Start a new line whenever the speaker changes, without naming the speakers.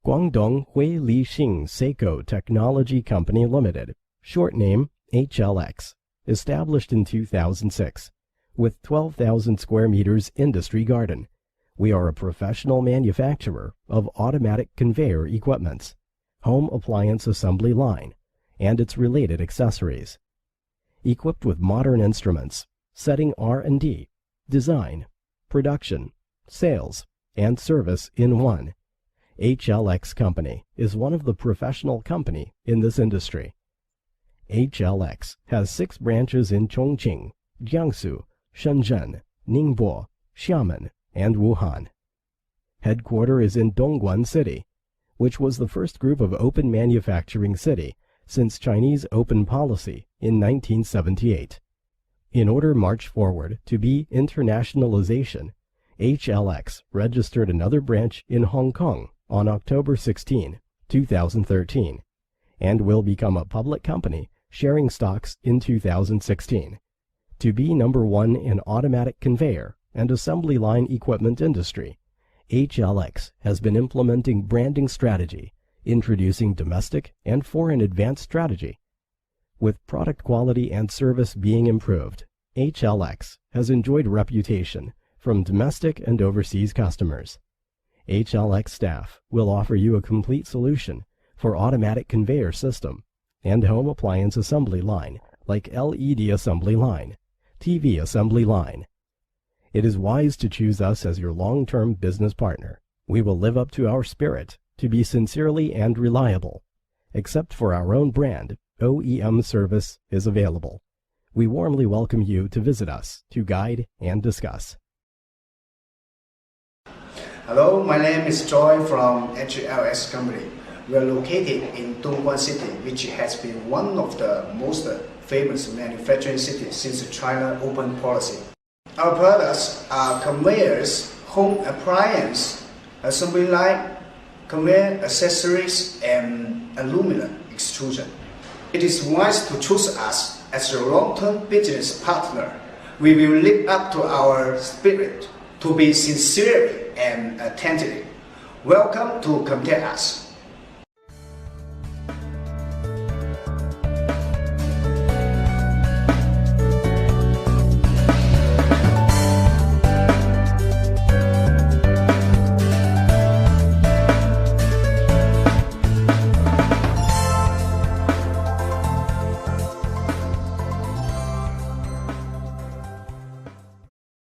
Guangdong Hui Li Xing Seiko Technology Company Limited, short name HLX, established in 2006, with 12,000 square meters industry garden. We are a professional manufacturer of automatic conveyor equipments, home appliance assembly line, and its related accessories. Equipped with modern instruments, setting R&D, design, production, sales, and service in one, HLX Company is one of the professional company in this industry. HLX has 6 branches in Chongqing, Jiangsu, Shenzhen, Ningbo, Xiamen, and Wuhan. Headquarters is in Dongguan City, which was the first group of open manufacturing city since Chinese open policy in 1978. In order march forward to be internationalization, HLX registered another branch in Hong Kong on October 16, 2013, and will become a public company sharing stocks in 2016. To be number 1 in automatic conveyor and assembly line equipment industry, HLX has been implementing branding strategy, introducing domestic and foreign advanced strategy. With product quality and service being improved, HLX has enjoyed reputation from domestic and overseas customers. HLX staff will offer you a complete solution for automatic conveyor system and home appliance assembly line like LED assembly line, TV assembly line. It is wise to choose us as your long-term business partner. We will live up to our spirit to be sincerely and reliable. Except for our own brand, OEM service is available. We warmly welcome you to visit us to guide and discuss.
Hello, my name is Joy from HLX Company. We are located in Dongguan City, which has been one of the most famous manufacturing cities since China open policy. Our products are conveyors, home appliance, assembly line, conveyor accessories, and aluminum extrusion. It is wise to choose us as a long-term business partner. We will live up to our spirit to be sincere and attentive. Welcome to contact us.